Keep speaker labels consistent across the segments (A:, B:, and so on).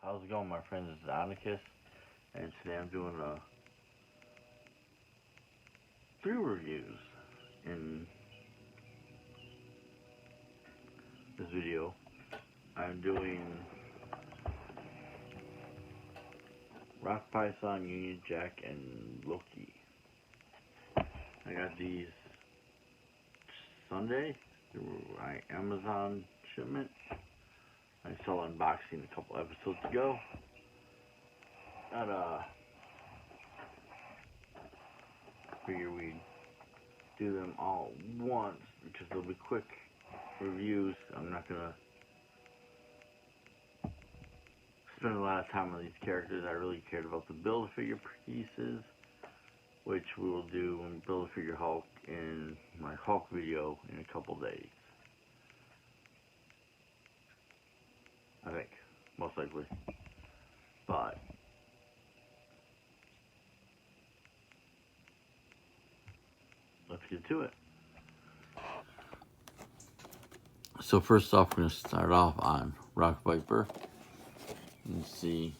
A: How's it going, my friends? This is Ionacus, and today I'm doing 3 reviews in this video. I'm doing Rock Python, Union Jack, and Loki. I got these Sunday through my Amazon shipment. I saw unboxing a couple episodes ago. Figure we'd do them all at once because they'll be quick reviews. I'm not gonna spend a lot of time on these characters. I really cared about the Build-A-Figure pieces, which we will do when Build-A-Figure Hulk in my Hulk video in a couple days. I think, most likely. But let's get to it. So first off, we're going to start off on Rock Viper and see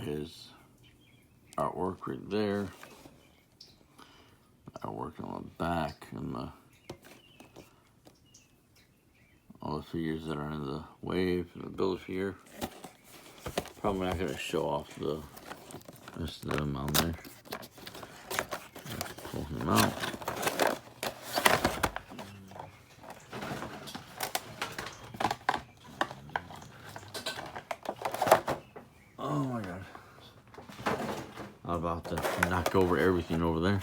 A: his artwork right there. Artwork on the back and all the figures that are in the wave and the Build-A-Figure. Probably not going to show off the rest of them on there. Let's pull him out. Oh my god. I'm about to knock over everything over there.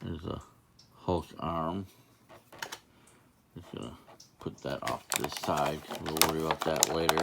A: There's a Hulk arm. Just gonna put that off to the side. We'll worry about that later.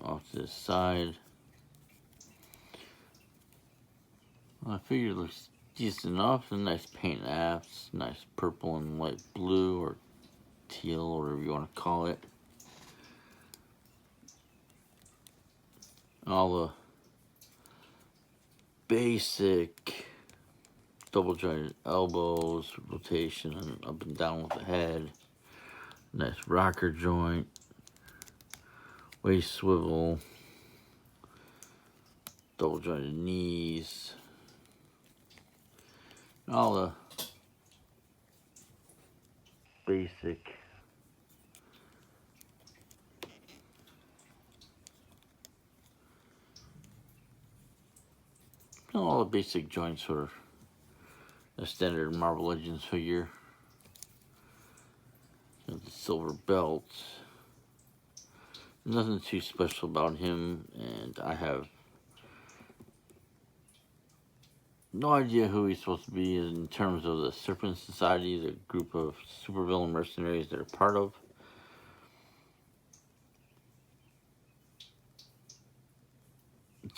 A: Off to the side. I figure it looks decent enough. A nice paint apps, nice purple and light blue or teal, or whatever you want to call it. All the basic double jointed elbows, rotation and up and down with the head. Nice rocker joint. Waist swivel, double jointed knees, all the basic joints for a standard Marvel Legends figure. Got the silver belt. Nothing too special about him, and I have no idea who he's supposed to be in terms of the Serpent Society, the group of supervillain mercenaries they're part of.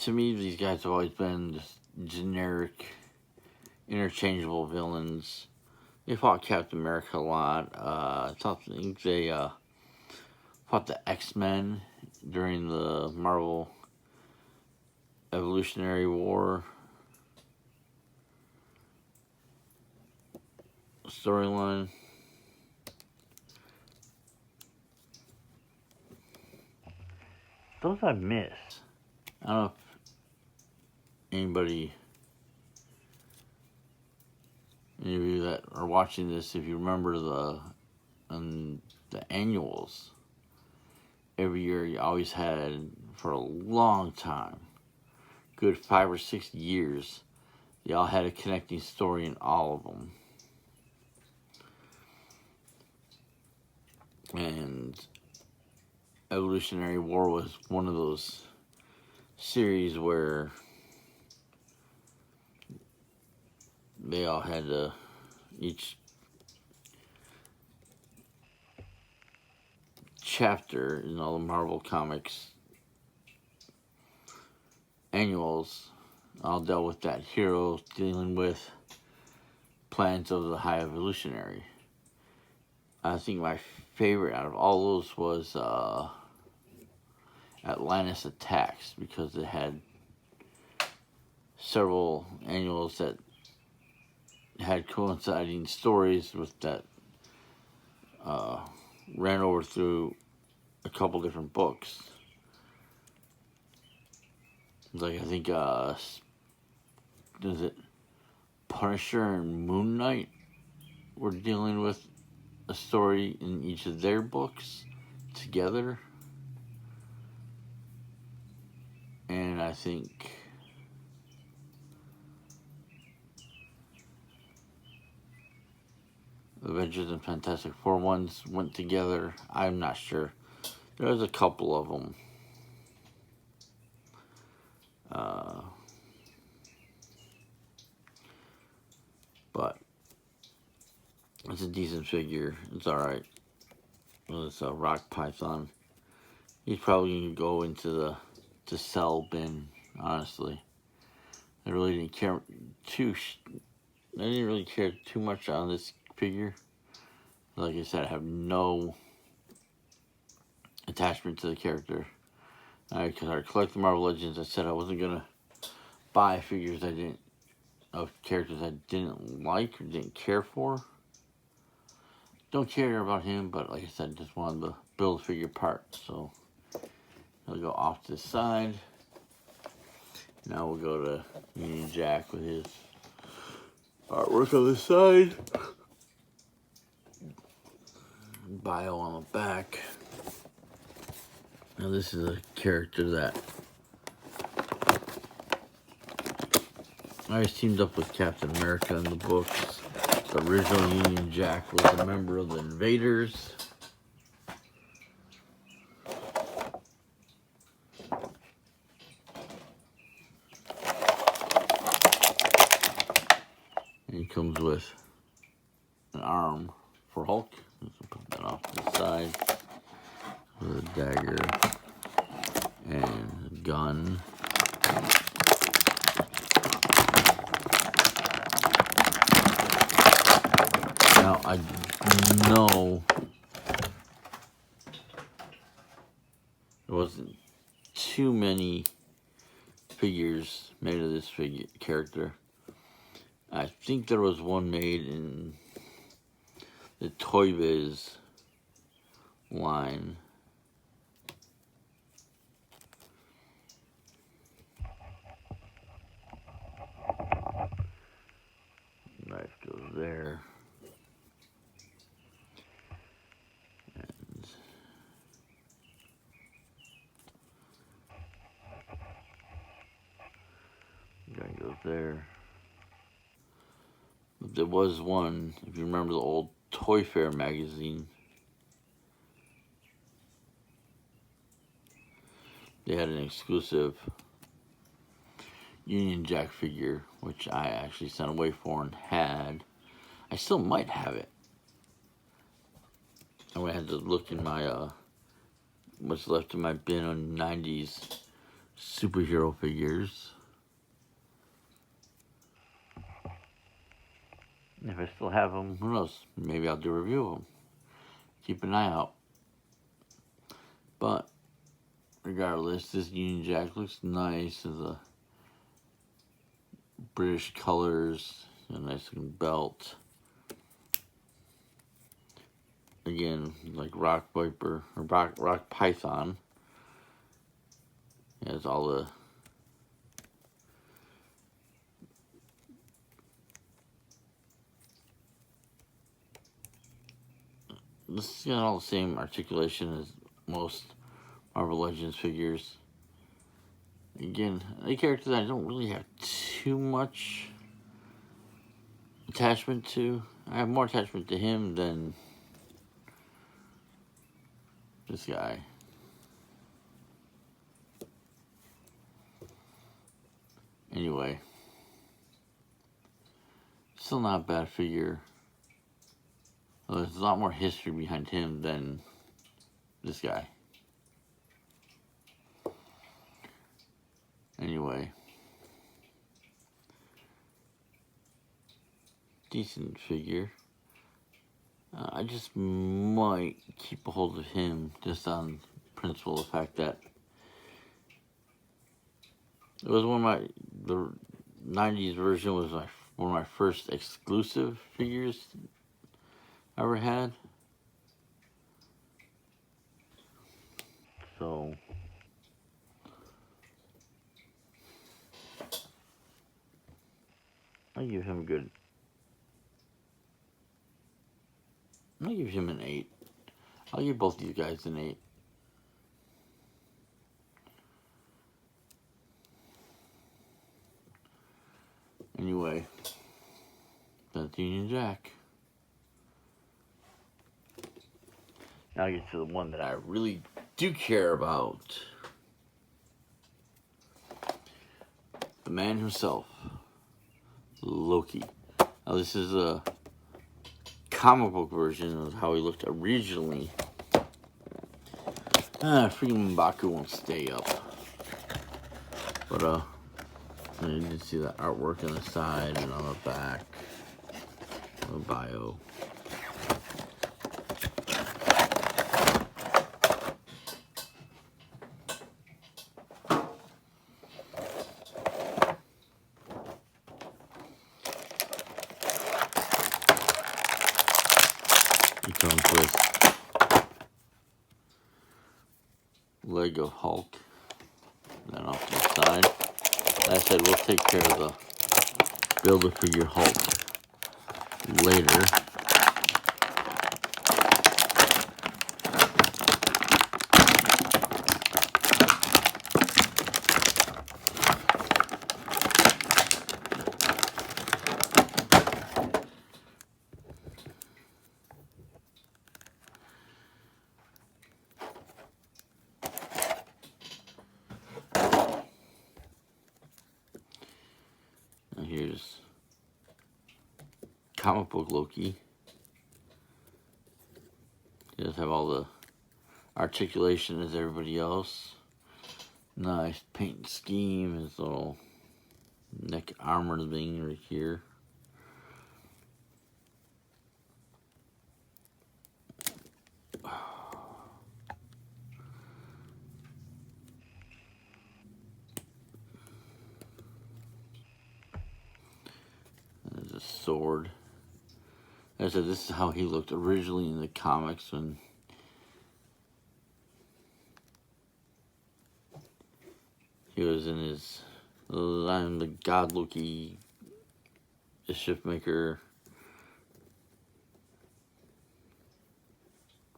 A: To me, these guys have always been just generic, interchangeable villains. They fought Captain America a lot. I think they fought the X-Men during the Marvel Evolutionary War storyline. Those I missed. I don't know if any of you that are watching this, if you remember the annuals. Every year you always had, for a long time, good 5 or 6 years, they all had a connecting story in all of them. And Evolutionary War was one of those series where they all had to each chapter in all the Marvel Comics annuals all dealt with that hero dealing with plans of the High Evolutionary. I think my favorite out of all those was Atlantis Attacks, because it had several annuals that had coinciding stories with that ran over through a couple different books. Like, I think, is it Punisher and Moon Knight were dealing with a story in each of their books together. And I think Avengers and Fantastic Four ones went together. I'm not sure. There's a couple of them. But it's a decent figure. It's alright. Well, it's a rock python. He's probably going to go into the sell bin, honestly. I really didn't care I didn't really care too much on this figure. Like I said, I have no attachment to the character. Because I collect the Marvel Legends, I said I wasn't gonna buy figures of characters I didn't like or didn't care for. Don't care about him, but like I said, just wanted to build figure parts. So I'll go off to the side. Now we'll go to Union Jack with his artwork on the side. Bio on the back. Now this is a character that I always teamed up with Captain America in the books. The original Union Jack was a member of the Invaders. And he comes with an arm for Hulk. Let's put that off to the side. With a dagger and a gun. Now I know there wasn't too many figures made of this character. I think there was one made in the Toy Biz line. Knife goes there. And gun goes there. But there was one, if you remember the old Toy Fair magazine, they had an exclusive Union Jack figure, which I actually sent away for and had. I still might have it. I would have to look in my, what's left in my bin on 90s superhero figures. If I still have them, who knows? Maybe I'll do a review of them. Keep an eye out. But regardless, this Union Jack looks nice as a British colors, a nice looking belt. Again, like Rock Viper or Rock Python. It has all the this has got all the same articulation as most Marvel Legends figures. Again, a character that I don't really have too much attachment to. I have more attachment to him than this guy. Anyway, still not a bad figure. Well, there's a lot more history behind him than this guy. Anyway. Decent figure. I just might keep a hold of him just on principle of the fact that it was the 90s version was one of my first exclusive figures I ever had. So I give him a good. I'll give him an 8. I'll give both these guys an 8. Anyway, that's Union Jack. Now I get to the one that I really do care about. The man himself, Loki. Now this is a comic book version of how he looked originally. Freaking M'Baku won't stay up. But you can see the artwork on the side and on the back. The bio. He comes with leg of Hulk. Then off to the side. Like I said, we'll take care of the Build-A-Figure Hulk later. And here's comic book Loki. He does have all the articulation as everybody else. Nice paint scheme, his little neck armor thing right here. There's a sword. Like I said, this is how he looked originally in the comics when he was in his I'm the God Loki, the shift maker,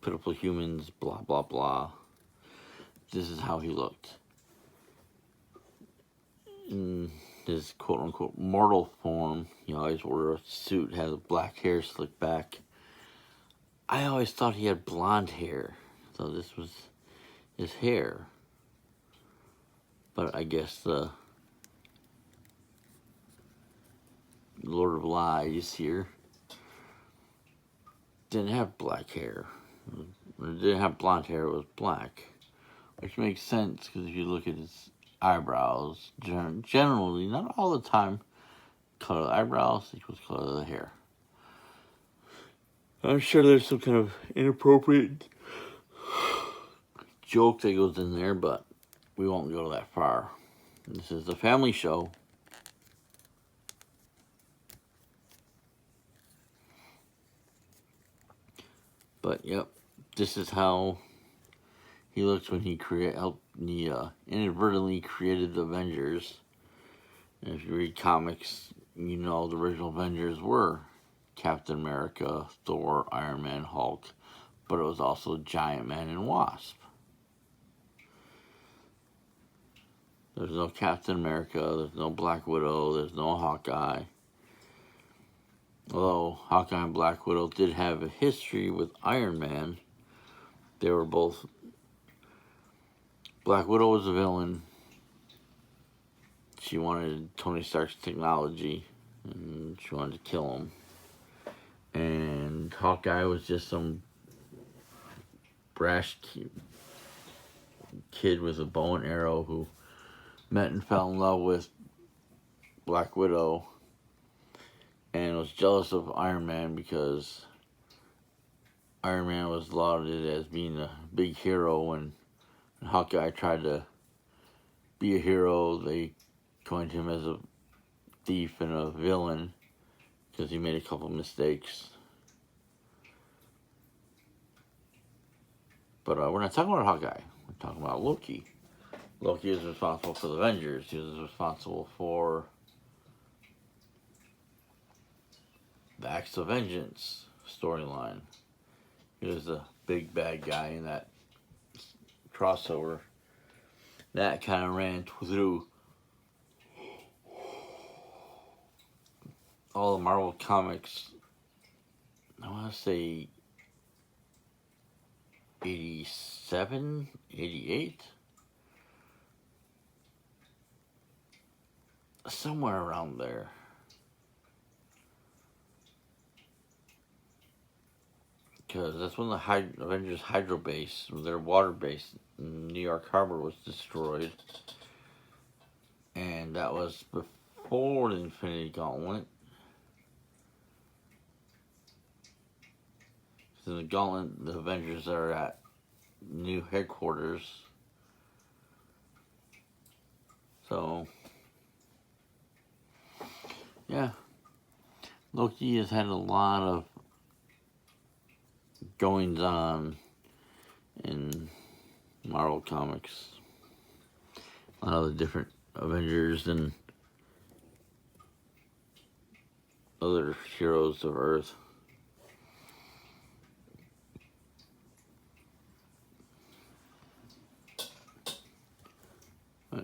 A: pitiful humans, blah blah blah. This is how he looked in his quote unquote mortal form. He always wore a suit, had black hair slicked back. I always thought he had blonde hair, so this was his hair. But I guess the Lord of Lies here didn't have black hair. It didn't have blonde hair, it was black. Which makes sense, because if you look at his eyebrows, generally, not all the time, color of the eyebrows equals color of the hair. I'm sure there's some kind of inappropriate joke that goes in there, but we won't go that far. This is a family show. But yep, this is how he looks when he inadvertently created the Avengers. And if you read comics, you know the original Avengers were Captain America, Thor, Iron Man, Hulk, but it was also Giant Man and Wasp. There's no Captain America, there's no Black Widow, there's no Hawkeye. Although Hawkeye and Black Widow did have a history with Iron Man, they were both... Black Widow was a villain. She wanted Tony Stark's technology, and she wanted to kill him. And Hawkeye was just some brash kid with a bow and arrow who met and fell in love with Black Widow and was jealous of Iron Man because Iron Man was lauded as being a big hero. When Hawkeye tried to be a hero, they coined him as a thief and a villain because he made a couple mistakes. But we're not talking about Hawkeye. We're talking about Loki. Loki is responsible for the Avengers. He was responsible for the Acts of Vengeance storyline. He was the big bad guy in that crossover. That kind of ran through all the Marvel comics. I want to say 87, 88? Somewhere around there. Because that's when the Avengers Hydro base, their water base in New York Harbor, was destroyed. And that was before the Infinity Gauntlet. So the Gauntlet, the Avengers are at new headquarters. So, yeah. Loki has had a lot of goings on in Marvel Comics. A lot of the different Avengers and other heroes of Earth.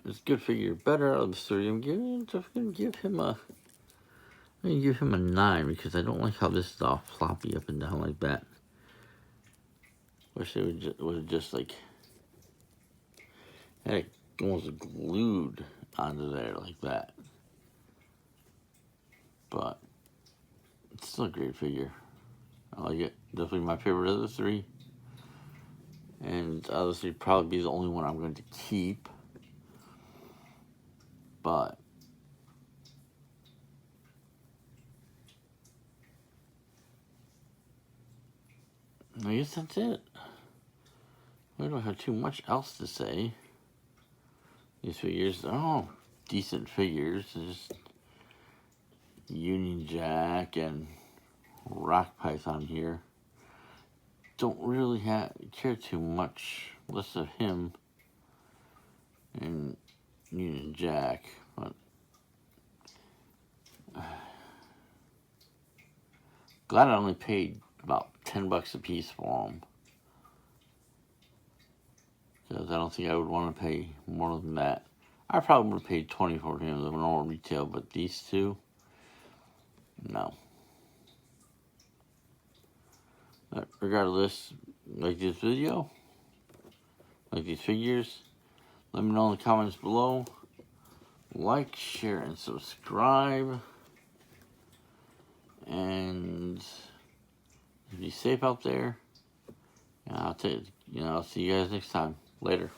A: It's a good figure. Better out of the three. I'm gonna give him a 9 because I don't like how this is all floppy up and down like that. Wish they would just like had it almost glued onto there like that. But it's still a great figure. I like it. Definitely my favorite of the three. And obviously probably be the only one I'm going to keep. But I guess that's it. I don't have too much else to say. These figures are all decent figures. Just Union Jack and Rock Python here. Don't really care too much less of him and Union Jack, but glad I only paid about $10 a piece for them. Because I don't think I would want to pay more than that. I probably would have paid $20 for him, the normal retail, but these two, no. But regardless, like this video, like these figures, let me know in the comments below. Like, share, and subscribe. And be safe out there. And I'll see you guys next time. Later.